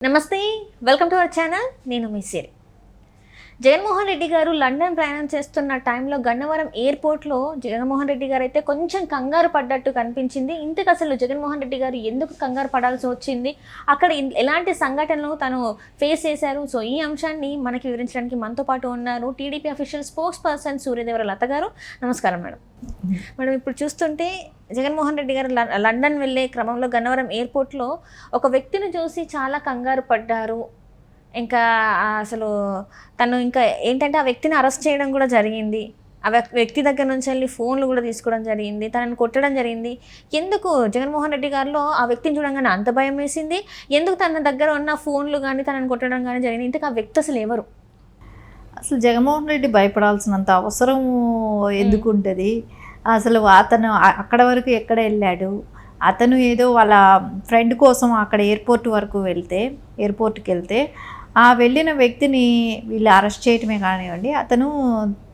నమస్తే, welcome to our channel. నేను మీ సిరి. జగన్మోహన్ రెడ్డి గారు లండన్ ప్రయాణం చేస్తున్న టైంలో గన్నవరం ఎయిర్పోర్ట్లో జగన్మోహన్ రెడ్డి గారు అయితే కొంచెం కంగారు పడ్డట్టు కనిపించింది. ఇంతకు అసలు జగన్మోహన్ రెడ్డి గారు ఎందుకు కంగారు పడాల్సి వచ్చింది, అక్కడ ఎలాంటి సంఘటనలు తను ఫేస్ చేశారు, సో ఈ అంశాన్ని మనకి వివరించడానికి మనతో పాటు ఉన్నారు TDP official spokesperson Suryadevara Latha garu. నమస్కారం మేడం. మేడం, ఇప్పుడు చూస్తుంటే జగన్మోహన్ రెడ్డి గారు లండన్ వెళ్ళే క్రమంలో గన్నవరం ఎయిర్పోర్ట్లో ఒక వ్యక్తిని చూసి చాలా కంగారు పడ్డారు. ఇంకా అసలు తను ఇంకా ఏంటంటే ఆ వ్యక్తిని అరెస్ట్ చేయడం కూడా జరిగింది. ఆ వ్యక్తి దగ్గర నుంచి వెళ్ళి ఫోన్లు కూడా తీసుకోవడం జరిగింది, తనని కొట్టడం జరిగింది. ఎందుకు జగన్మోహన్ రెడ్డి గారిలో ఆ వ్యక్తిని చూడంగానే అంత భయం వేసింది? ఎందుకు తన దగ్గర ఉన్న ఫోన్లు కానీ తనని కొట్టడం కానీ జరిగింది? ఇంతకు ఆ వ్యక్తి అసలు ఎవరు? అసలు జగన్మోహన్ రెడ్డి భయపడాల్సినంత అవసరం ఎందుకు ఉంటుంది? అసలు అతను అక్కడ వరకు ఎక్కడ వెళ్ళాడు? అతను ఏదో వాళ్ళ ఫ్రెండ్ కోసం అక్కడ ఎయిర్పోర్ట్కి వెళ్తే ఆ వెళ్ళిన వ్యక్తిని వీళ్ళు అరెస్ట్ చేయటమే కానివ్వండి. అతను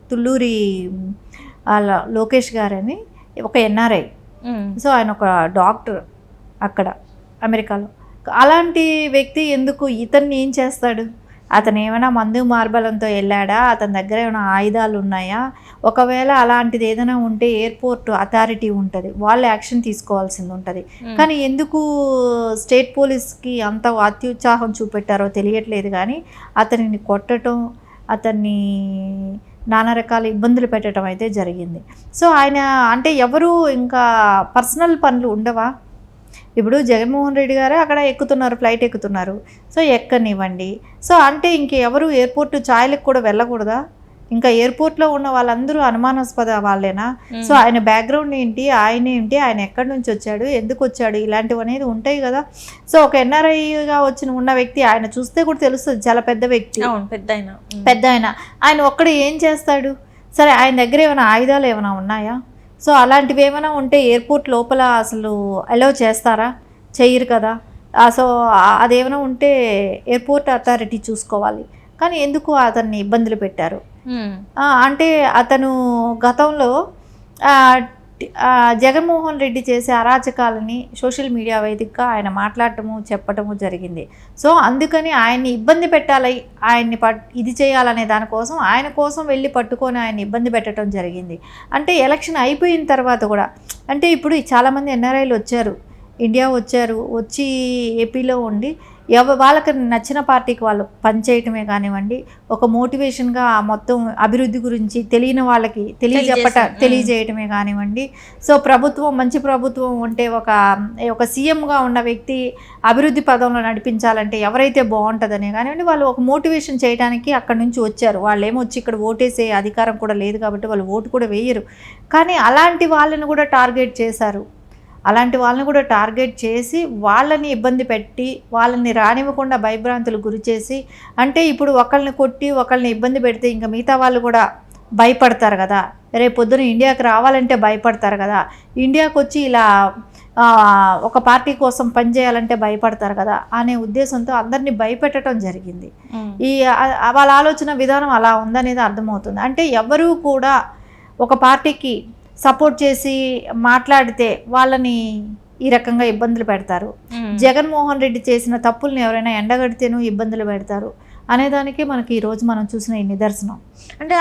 తుళ్ళూరి లోకేష్ గారని ఒక ఎన్ఆర్ఐ, సో ఆయన ఒక డాక్టర్ అక్కడ అమెరికాలో. అలాంటి వ్యక్తి ఎందుకు ఇతన్ని ఏం చేస్తాడు? అతను ఏమైనా మందు మార్బలంతో వెళ్ళాడా? అతని దగ్గర ఏమైనా ఆయుధాలు ఉన్నాయా? ఒకవేళ అలాంటిది ఏదైనా ఉంటే ఎయిర్పోర్ట్ అథారిటీ ఉంటుంది, వాళ్ళు యాక్షన్ తీసుకోవాల్సింది ఉంటుంది. కానీ ఎందుకు స్టేట్ పోలీస్కి అంత అత్యుత్సాహం చూపెట్టారో తెలియట్లేదు. కానీ అతనిని కొట్టడం, అతన్ని నానా రకాల ఇబ్బందులు పెట్టడం అయితే జరిగింది. సో ఆయన అంటే ఎవరు ఇంకా పర్సనల్ పనులు ఉండవా? ఇప్పుడు జగన్మోహన్ రెడ్డి గారే అక్కడ ఎక్కుతున్నారు, ఫ్లైట్ ఎక్కుతున్నారు, సో ఎక్కనివ్వండి. సో అంటే ఇంకెవరు ఎయిర్పోర్ట్ ఛాయలకు కూడా వెళ్ళకూడదా? ఇంకా ఎయిర్పోర్ట్లో ఉన్న వాళ్ళందరూ అనుమానాస్పద వాళ్ళేనా? సో ఆయన బ్యాక్గ్రౌండ్ ఏంటి, ఆయన ఎక్కడి నుంచి వచ్చాడు, ఎందుకు వచ్చాడు, ఇలాంటివి అనేది ఉంటాయి కదా. సో ఒక ఎన్ఆర్ఐగా ఉన్న వ్యక్తి, ఆయన చూస్తే కూడా తెలుస్తుంది, చాలా పెద్ద వ్యక్తి, పెద్ద ఆయన ఒక్కడు ఏం చేస్తాడు? సరే, ఆయన దగ్గర ఏమైనా ఆయుధాలు ఏమైనా ఉన్నాయా? సో అలాంటివి ఏమైనా ఉంటే ఎయిర్పోర్ట్ లోపల అసలు అలౌ చేస్తారా? చెయ్యరు కదా. సో అదేమైనా ఉంటే ఎయిర్పోర్ట్ అథారిటీ చూసుకోవాలి. కానీ ఎందుకు అతన్ని ఇబ్బందులు పెట్టారు అంటే అతను గతంలో జగన్మోహన్ రెడ్డి చేసే అరాచకాలని సోషల్ మీడియా వేదికగా ఆయన మాట్లాడటము, చెప్పటము జరిగింది. సో అందుకని ఆయన్ని ఇబ్బంది పెట్టాలి, ఆయన్ని ఇది చేయాలనే దానికోసం ఆయన కోసం వెళ్ళి పట్టుకొని ఆయన్ని ఇబ్బంది పెట్టడం జరిగింది. అంటే ఎలక్షన్ అయిపోయిన తర్వాత కూడా, అంటే ఇప్పుడు చాలామంది ఎన్ఆర్ఐలు వచ్చారు, ఇండియా వచ్చి ఏపీలో ఉండి వాళ్ళకి నచ్చిన పార్టీకి వాళ్ళు పనిచేయటమే కానివ్వండి, ఒక మోటివేషన్గా మొత్తం అభివృద్ధి గురించి తెలియని వాళ్ళకి తెలియజేయటమే కానివ్వండి. సో ప్రభుత్వం, మంచి ప్రభుత్వం ఉంటే ఒక సీఎంగా ఉన్న వ్యక్తి అభివృద్ధి పదంలో నడిపించాలంటే ఎవరైతే బాగుంటుందనే కానివ్వండి, వాళ్ళు ఒక మోటివేషన్ చేయడానికి అక్కడి నుంచి వచ్చారు. వాళ్ళు ఏమొచ్చి ఇక్కడ ఓటేసే అధికారం కూడా లేదు కాబట్టి వాళ్ళు ఓటు కూడా వేయరు. కానీ అలాంటి వాళ్ళని కూడా టార్గెట్ చేశారు. అలాంటి వాళ్ళని కూడా టార్గెట్ చేసి వాళ్ళని ఇబ్బంది పెట్టి, వాళ్ళని రానివ్వకుండా భయభ్రాంతులు గురి చేసి, అంటే ఇప్పుడు ఒకళ్ళని కొట్టి ఒకళ్ళని ఇబ్బంది పెడితే ఇంకా మిగతా వాళ్ళు కూడా భయపడతారు కదా. రేపు పొద్దున ఇండియాకి రావాలంటే భయపడతారు కదా. ఇండియాకి వచ్చి ఇలా ఒక పార్టీ కోసం పనిచేయాలంటే భయపడతారు కదా అనే ఉద్దేశంతో అందరినీ భయపెట్టడం జరిగింది. వాళ్ళ ఆలోచన విధానం అలా ఉందనేది అర్థమవుతుంది. అంటే ఎవరూ కూడా ఒక పార్టీకి సపోర్ట్ చేసి మాట్లాడితే వాళ్ళని ఈ రకంగా ఇబ్బందులు పెడతారు. జగన్మోహన్ రెడ్డి చేసిన తప్పుల్ని ఎవరైనా ఎండగడితేనూ ఇబ్బందులు పెడతారు అనేదానికి మనకి ఈరోజు మనం చూసిన ఈ నిదర్శనం. అంటే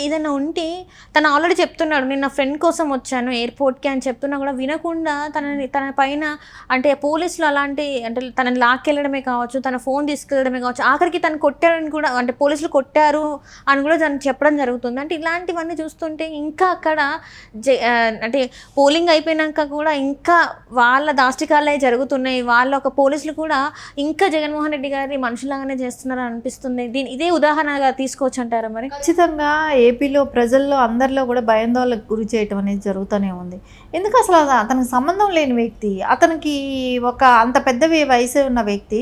ఏదైనా ఉంటే తను ఆల్రెడీ చెప్తున్నాడు, నేను నా ఫ్రెండ్ కోసం వచ్చాను ఎయిర్పోర్ట్కి అని చెప్తున్నా కూడా వినకుండా తన పైన అంటే పోలీసులు అలాంటి అంటే తనని లాక్కెళ్ళడమే కావచ్చు, తన ఫోన్ తీసుకెళ్ళడమే కావచ్చు, ఆఖరికి తను కొట్టారని కూడా, అంటే పోలీసులు కొట్టారు అని కూడా తను చెప్పడం జరుగుతుంది. అంటే ఇలాంటివన్నీ చూస్తుంటే ఇంకా అక్కడ అంటే పోలింగ్ అయిపోయినాక కూడా ఇంకా వాళ్ళ దాష్టికాలే జరుగుతున్నాయి. వాళ్ళ ఒక పోలీసులు కూడా ఇంకా జగన్మోహన్ రెడ్డి గారి మనుషులాగానే చేస్తున్నారు అనిపిస్తుంది. ఇదే ఉదాహరణగా తీసుకోవచ్చు అంటారా? మరి ఖచ్చితంగా ఏపీలో ప్రజల్లో అందరిలో కూడా భయాందోళనకు గురి చేయటం అనేది జరుగుతూనే ఉంది. ఎందుకు అసలు అతనికి సంబంధం లేని వ్యక్తి, అతనికి ఒక అంత పెద్ద వయసు ఉన్న వ్యక్తి,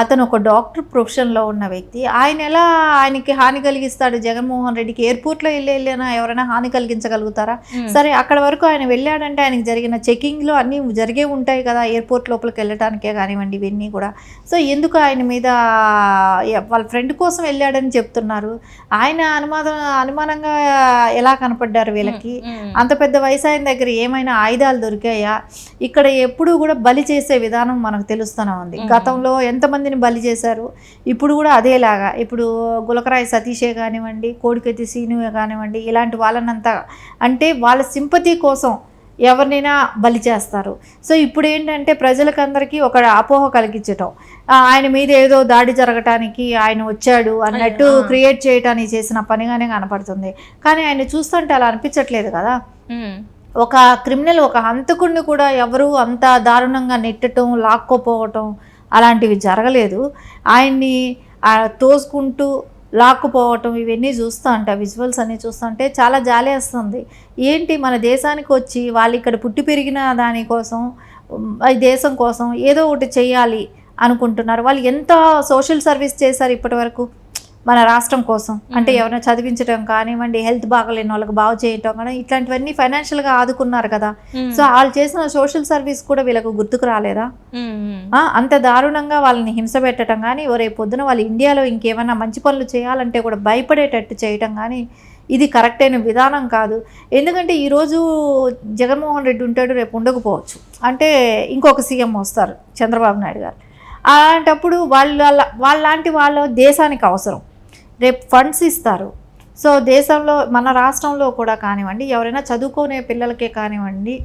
అతను ఒక డాక్టర్ ప్రొఫెషన్లో ఉన్న వ్యక్తి, ఆయనకి హాని కలిగిస్తాడు? జగన్మోహన్ రెడ్డికి ఎయిర్పోర్ట్లో వెళ్ళినా ఎవరైనా హాని కలిగించగలుగుతారా? సరే, అక్కడ వరకు ఆయన వెళ్ళాడంటే ఆయనకి జరిగిన చెకింగ్లో అన్నీ జరిగే ఉంటాయి కదా, ఎయిర్పోర్ట్ లోపలికి వెళ్ళటానికే కానివ్వండి, ఇవన్నీ కూడా. సో ఎందుకు ఆయన మీద వాళ్ళ ఫ్రెండ్ కోసం వెళ్ళాడని చెప్తున్నారు. ఆయన అనుమానంగా ఎలా కనపడ్డారు వీళ్ళకి? అంత పెద్ద వయసు ఆయన దగ్గర ఏమైనా ఆయుధాలు దొరికాయా? ఇక్కడ ఎప్పుడు కూడా బలి చేసే విధానం మనకు తెలుస్తూనే ఉంది. గతంలో ఎంతమందిని బలి చేశారు, ఇప్పుడు కూడా అదేలాగా. ఇప్పుడు గులకరాయి సతీషే కానివ్వండి, కోడికత్తి సీనువే కానివ్వండి, ఇలాంటి వాళ్ళనంతా అంటే వాళ్ళ సింపతి కోసం ఎవరినైనా బలి చేస్తారు. సో ఇప్పుడు ఏంటంటే ప్రజలకందరికీ ఒక అపోహ కలిగించటం, ఆయన మీద ఏదో దాడి జరగటానికి ఆయన వచ్చాడు అన్నట్టు క్రియేట్ చేయటానికి చేసిన పనిగానే కనపడుతుంది. కానీ ఆయన చూస్తుంటే అలా అనిపించట్లేదు కదా. ఒక క్రిమినల్, ఒక హంతకుడిని కూడా ఎవరు అంత దారుణంగా నెట్టడం, లాక్కోపోవటం అలాంటివి జరగలేదు. ఆయన్ని తోసుకుంటూ లాక్కుపోవటం ఇవన్నీ చూస్తూ ఉంటే, విజువల్స్ అన్నీ చూస్తుంటే చాలా జాలి వేస్తుంది. ఏంటి మన దేశానికి వచ్చి వాళ్ళు ఇక్కడ పుట్టి పెరిగిన దానికోసం, ఈ దేశం కోసం ఏదో ఒకటి చేయాలి అనుకుంటున్నారు. వాళ్ళు ఎంత సోషల్ సర్వీస్ చేశారు ఇప్పటి వరకు మన రాష్ట్రం కోసం. అంటే ఎవరైనా చదివించడం కానివ్వండి, హెల్త్ బాగలేని వాళ్ళకి బాగు చేయటం కానీ, ఇట్లాంటివన్నీ ఫైనాన్షియల్గా ఆదుకున్నారు కదా. సో వాళ్ళు చేసిన సోషల్ సర్వీస్ కూడా వీళ్ళకు గుర్తుకు రాలేదా? అంత దారుణంగా వాళ్ళని హింస పెట్టడం కానీ, రేపు పొద్దున వాళ్ళు ఇండియాలో ఇంకేమైనా మంచి పనులు చేయాలంటే కూడా భయపడేటట్టు చేయటం కానీ ఇది కరెక్ట్ అయిన విధానం కాదు. ఎందుకంటే ఈరోజు జగన్మోహన్ రెడ్డి ఉంటాడు, రేపు ఉండకపోవచ్చు. అంటే ఇంకొక సీఎం వస్తారు, చంద్రబాబు నాయుడు గారు. అలాంటప్పుడు వాళ్ళలాంటి వాళ్ళ దేశానికి అవసరం, రేపు ఫండ్స్ ఇస్తారు. సో దేశంలో మన రాష్ట్రంలో కూడా కానివ్వండి, ఎవరైనా చదువుకునే పిల్లలకే కానివ్వండి,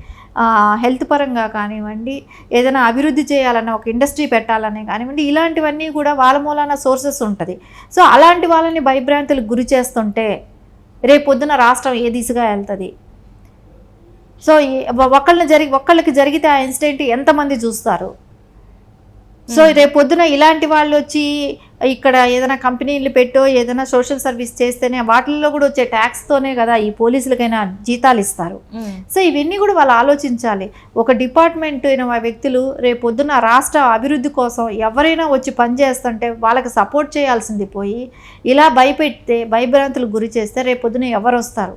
హెల్త్ పరంగా కానివ్వండి, ఏదైనా అభివృద్ధి చేయాలన్న ఒక ఇండస్ట్రీ పెట్టాలనే కానివ్వండి, ఇలాంటివన్నీ కూడా వాళ్ళ మూలాన సోర్సెస్ ఉంటుంది. సో అలాంటి వాళ్ళని భయభ్రాంతులకు గురి చేస్తుంటే రేపు పొద్దున రాష్ట్రం ఏ దిశగా వెళ్తుంది? సో ఒక్కళ్ళకి జరిగితే ఆ ఇన్సిడెంట్ ఎంతమంది చూస్తారు? సో రేపు పొద్దున ఇలాంటి వాళ్ళు వచ్చి ఇక్కడ ఏదైనా కంపెనీలు పెట్టో ఏదైనా సోషల్ సర్వీస్ చేస్తేనే వాటిల్లో కూడా వచ్చే ట్యాక్స్తోనే కదా ఈ పోలీసులకైనా జీతాలు ఇస్తారు. సో ఇవన్నీ కూడా వాళ్ళు ఆలోచించాలి. ఒక డిపార్ట్మెంట్ అయిన వ్యక్తులు రేపు పొద్దున రాష్ట్ర అభివృద్ధి కోసం ఎవరైనా వచ్చి పనిచేస్తుంటే వాళ్ళకి సపోర్ట్ చేయాల్సింది పోయి ఇలా భయపెడితే, భయభ్రాంతులకు గురి చేస్తే రేపు పొద్దున ఎవరు వస్తారు?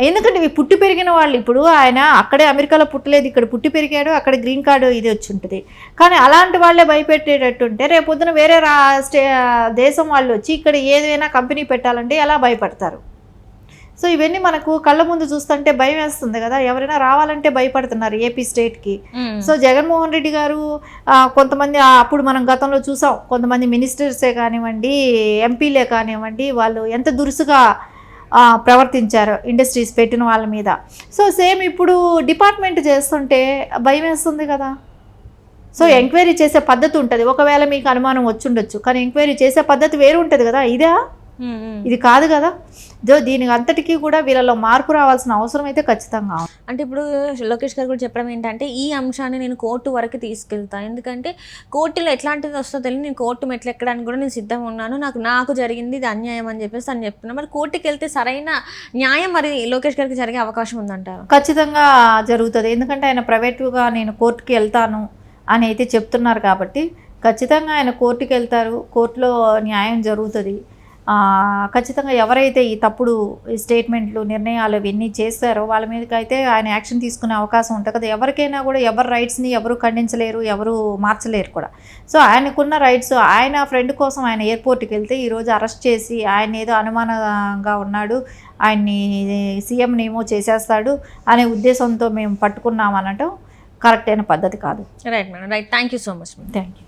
ఎందుకంటే ఇవి పుట్టి పెరిగిన వాళ్ళు. ఇప్పుడు ఆయన అక్కడే అమెరికాలో పుట్టలేదు, ఇక్కడ పుట్టి పెరిగాడు, అక్కడ గ్రీన్ కార్డు ఇది వచ్చి ఉంటుంది. కానీ అలాంటి వాళ్ళే భయపెట్టేటట్టుంటే రేపు పొద్దున వేరే దేశం వాళ్ళు వచ్చి ఇక్కడ ఏదైనా కంపెనీ పెట్టాలంటే ఎలా భయపడతారు? సో ఇవన్నీ మనకు కళ్ళ ముందు చూస్తుంటే భయం వేస్తుంది కదా. ఎవరైనా రావాలంటే భయపడుతున్నారు ఏపీ స్టేట్కి. సో జగన్మోహన్ రెడ్డి గారు కొంతమంది అప్పుడు మనం గతంలో చూసాం, కొంతమంది మినిస్టర్సే కానివ్వండి, ఎంపీలే కానివ్వండి, వాళ్ళు ఎంత దురుసుగా ప్రవర్తించారు ఇండస్ట్రీస్ పెట్టిన వాళ్ళ మీద. సో సేమ్ ఇప్పుడు డిపార్ట్మెంట్ చేస్తుంటే భయం వేస్తుంది కదా. సో ఎంక్వైరీ చేసే పద్ధతి ఉంటుంది. ఒకవేళ మీకు అనుమానం వచ్చుండొచ్చు, కానీ ఎంక్వైరీ చేసే పద్ధతి వేరు ఉంటుంది కదా. ఇది కాదు కదా. దీనికి అంతటికీ కూడా వీళ్ళలో మార్పు రావాల్సిన అవసరం అయితే ఖచ్చితంగా. అంటే ఇప్పుడు లోకేష్ గారు కూడా చెప్పడం ఏంటంటే, ఈ అంశాన్ని నేను కోర్టు వరకు తీసుకెళ్తాను, ఎందుకంటే కోర్టులో ఎట్లాంటిది వస్తుందో తెలియదు, నేను కోర్టు మెట్లు ఎక్కడానికి కూడా నేను సిద్ధంగా ఉన్నాను, నాకు జరిగింది ఇది అన్యాయం అని చెప్పేసి అని చెప్తున్నా. మరి కోర్టుకి వెళ్తే సరైన న్యాయం మరి లోకేష్ గారికి జరిగే అవకాశం ఉందంటారు? ఖచ్చితంగా జరుగుతుంది. ఎందుకంటే ఆయన ప్రైవేటుగా నేను కోర్టుకి వెళ్తాను అని అయితే చెప్తున్నారు కాబట్టి ఖచ్చితంగా ఆయన కోర్టుకి వెళ్తారు. కోర్టులో న్యాయం జరుగుతుంది. ఖచ్చితంగా ఎవరైతే ఈ తప్పుడు స్టేట్మెంట్లు, నిర్ణయాలు ఇవన్నీ చేస్తారో వాళ్ళ మీదకి అయితే ఆయన యాక్షన్ తీసుకునే అవకాశం ఉంటుంది కదా. ఎవరికైనా కూడా ఎవరి రైట్స్ని ఎవరు ఖండించలేరు, ఎవరు మార్చలేరు కూడా. సో ఆయనకున్న రైట్స్, ఆయన ఫ్రెండ్ కోసం ఆయన ఎయిర్పోర్ట్కి వెళ్తే ఈరోజు అరెస్ట్ చేసి ఆయన ఏదో అనుమానంగా ఉన్నాడు, ఆయన్ని సీఎంని ఏమో చేసేస్తాడు అనే ఉద్దేశంతో మేము పట్టుకున్నామనటం కరెక్ట్ అయిన పద్ధతి కాదు. Right madam, right. Thank you so much. Thank you.